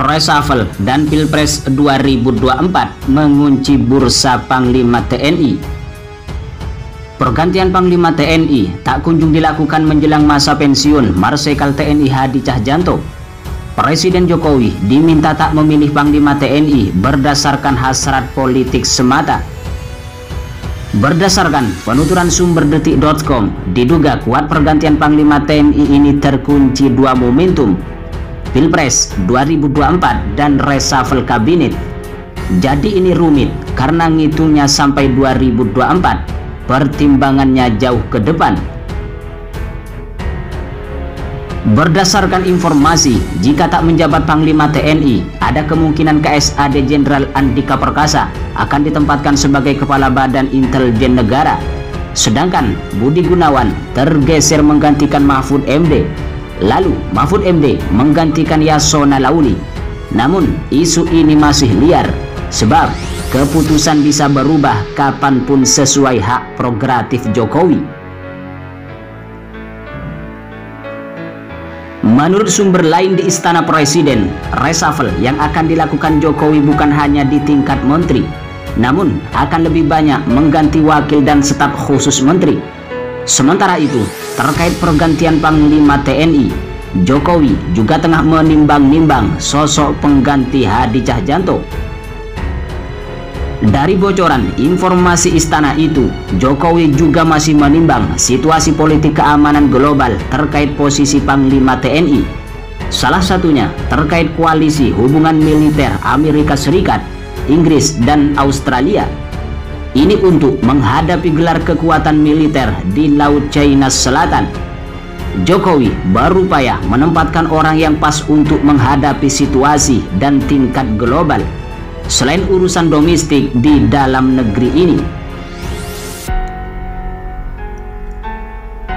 reshuffle dan Pilpres 2024 mengunci bursa Panglima TNI. Pergantian Panglima TNI tak kunjung dilakukan menjelang masa pensiun Marsikal TNI Hadi Cahyanto. Presiden Jokowi diminta tak memilih Panglima TNI berdasarkan hasrat politik semata. Berdasarkan penuturan sumber detik.com, diduga kuat pergantian Panglima TNI ini terkunci dua momentum, Pilpres 2024 dan reshuffle kabinet. Jadi ini rumit karena ngitungnya sampai 2024, pertimbangannya jauh ke depan. Berdasarkan informasi, jika tak menjabat Panglima TNI, ada kemungkinan KSAD Jenderal Andika Perkasa akan ditempatkan sebagai Kepala Badan Intelijen Negara. Sedangkan Budi Gunawan tergeser menggantikan Mahfud MD. Lalu Mahfud MD menggantikan Yasona Lawli. Namun isu ini masih liar, sebab keputusan bisa berubah kapanpun sesuai hak prerogatif Jokowi. Menurut sumber lain di Istana Presiden, reshuffle yang akan dilakukan Jokowi bukan hanya di tingkat menteri, namun akan lebih banyak mengganti wakil dan staf khusus menteri. Sementara itu, terkait pergantian Panglima TNI, Jokowi juga tengah menimbang-nimbang sosok pengganti Hadi Cahyanto. Dari bocoran informasi istana itu, Jokowi juga masih menimbang situasi politik keamanan global terkait posisi Panglima TNI. Salah satunya terkait koalisi hubungan militer Amerika Serikat, Inggris, dan Australia. Ini untuk menghadapi gelar kekuatan militer di Laut Cina Selatan. Jokowi berupaya menempatkan orang yang pas untuk menghadapi situasi dan tingkat global, selain urusan domestik di dalam negeri ini.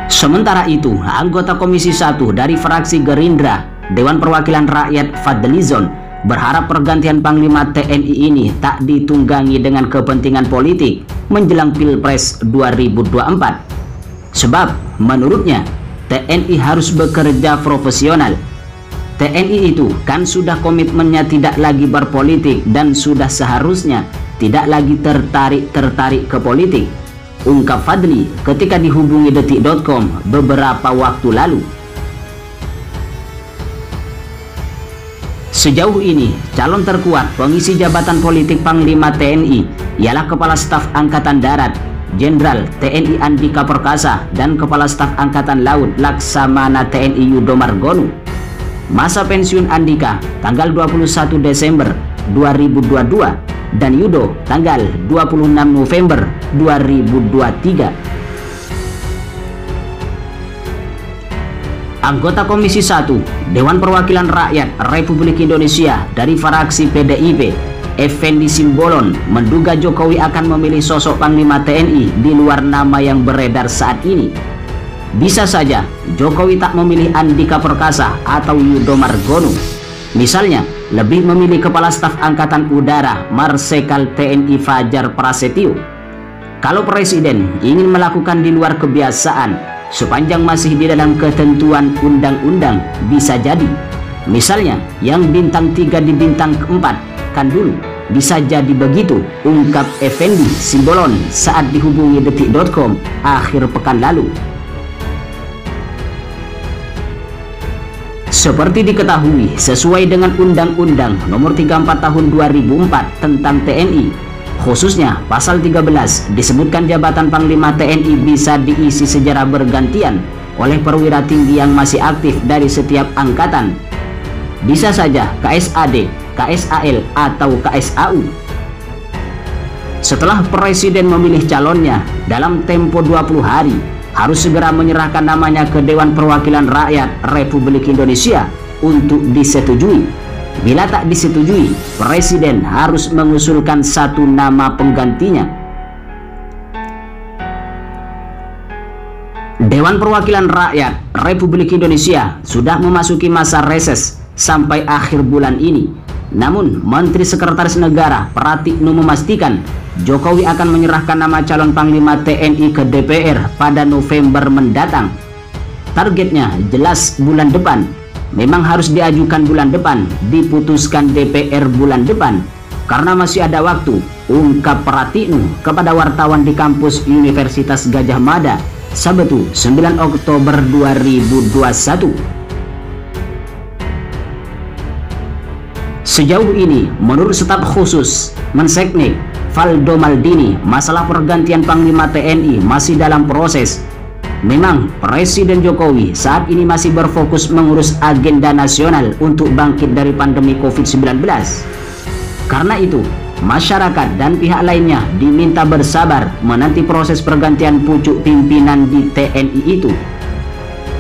Sementara itu, anggota Komisi 1 dari fraksi Gerindra, Dewan Perwakilan Rakyat Fadlizon, berharap pergantian Panglima TNI ini tak ditunggangi dengan kepentingan politik menjelang Pilpres 2024. Sebab menurutnya TNI harus bekerja profesional. TNI itu kan sudah komitmennya tidak lagi berpolitik dan sudah seharusnya tidak lagi tertarik ke politik, ungkap Fadli ketika dihubungi detik.com beberapa waktu lalu. Sejauh ini, calon terkuat pengisi jabatan politik Panglima TNI ialah Kepala Staf Angkatan Darat Jenderal TNI Andika Perkasa dan Kepala Staf Angkatan Laut Laksamana TNI Yudo Margono. Masa pensiun Andika tanggal 21 Desember 2022 dan Yudo tanggal 26 November 2023. Anggota Komisi 1 Dewan Perwakilan Rakyat Republik Indonesia dari fraksi PDIP, Effendi Simbolon, menduga Jokowi akan memilih sosok Panglima TNI di luar nama yang beredar saat ini. Bisa saja Jokowi tak memilih Andika Perkasa atau Yudo Margono. Misalnya, lebih memilih Kepala Staf Angkatan Udara Marsikal TNI Fajar Prasetyo. Kalau Presiden ingin melakukan di luar kebiasaan, sepanjang masih di dalam ketentuan undang-undang, bisa jadi. Misalnya, yang bintang 3 di bintang 4 kan dulu. Bisa jadi begitu, ungkap Effendi Simbolon saat dihubungi detik.com akhir pekan lalu. Seperti diketahui, sesuai dengan Undang-Undang Nomor 34 Tahun 2004 tentang TNI, khususnya Pasal 13, disebutkan jabatan Panglima TNI bisa diisi secara bergantian oleh perwira tinggi yang masih aktif dari setiap angkatan. Bisa saja KSAD, KSAL, atau KSAU. Setelah Presiden memilih calonnya dalam tempo 20 hari, harus segera menyerahkan namanya ke Dewan Perwakilan Rakyat Republik Indonesia untuk disetujui. Bila tak disetujui, Presiden harus mengusulkan satu nama penggantinya. Dewan Perwakilan Rakyat Republik Indonesia sudah memasuki masa reses sampai akhir bulan ini. Namun, Menteri Sekretaris Negara Pratikno memastikan Jokowi akan menyerahkan nama calon Panglima TNI ke DPR pada November mendatang. Targetnya jelas bulan depan. memang harus diajukan bulan depan, diputuskan DPR bulan depan, karena masih ada waktu, ungkap Pratikno kepada wartawan di kampus Universitas Gadjah Mada, Sabtu 9 Oktober 2021. Sejauh ini, menurut staf khusus Menseknek Valdo Maldini, masalah pergantian Panglima TNI masih dalam proses. Memang Presiden Jokowi saat ini masih berfokus mengurus agenda nasional untuk bangkit dari pandemi COVID-19. Karena itu, masyarakat dan pihak lainnya diminta bersabar menanti proses pergantian pucuk pimpinan di TNI itu.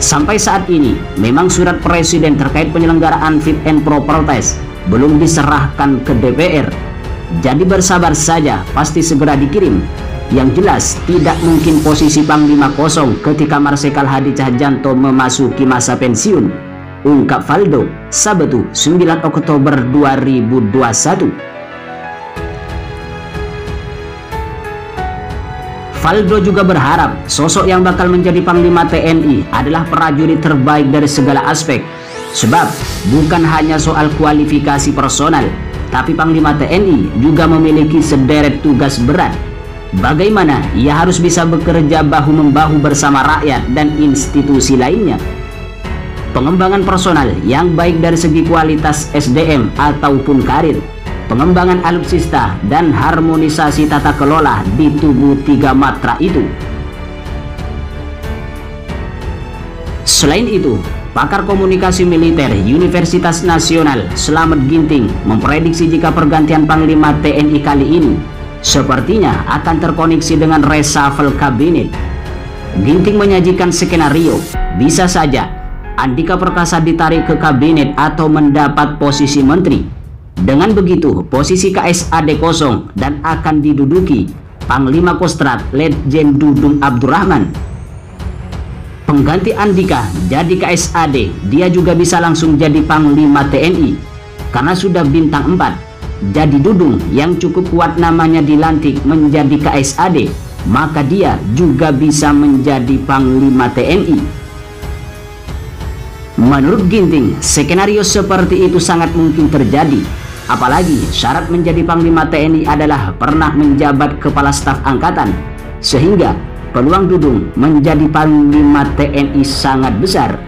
Sampai saat ini, memang surat Presiden terkait penyelenggaraan fit and proper test belum diserahkan ke DPR. Jadi bersabar saja, pasti segera dikirim. Yang jelas, tidak mungkin posisi Panglima kosong ketika Marsikal Hadi Tjahjanto memasuki masa pensiun, ungkap Valdo, Sabtu 9 Oktober 2021. Valdo juga berharap sosok yang bakal menjadi Panglima TNI adalah prajurit terbaik dari segala aspek. Sebab bukan hanya soal kualifikasi personal, tapi Panglima TNI juga memiliki sederet tugas berat. Bagaimana ia harus bisa bekerja bahu-membahu bersama rakyat dan institusi lainnya. Pengembangan personal yang baik dari segi kualitas SDM ataupun karir, pengembangan alutsista dan harmonisasi tata kelola di tubuh tiga matra itu. Selain itu, pakar komunikasi militer Universitas Nasional Slamet Ginting memprediksi jika pergantian Panglima TNI kali ini sepertinya akan terkoneksi dengan reshuffle kabinet. Ginting menyajikan skenario, bisa saja Andika Perkasa ditarik ke kabinet atau mendapat posisi menteri. Dengan begitu, posisi KSAD kosong dan akan diduduki Panglima Kostrad Letjen Dudung Abdurrahman. Pengganti Andika jadi KSAD, dia juga bisa langsung jadi Panglima TNI karena sudah bintang 4. Jadi Dudung yang cukup kuat namanya dilantik menjadi KSAD, maka dia juga bisa menjadi Panglima TNI. Menurut Ginting, skenario seperti itu sangat mungkin terjadi. Apalagi syarat menjadi Panglima TNI adalah pernah menjabat Kepala Staf Angkatan, sehingga peluang Dudung menjadi Panglima TNI sangat besar.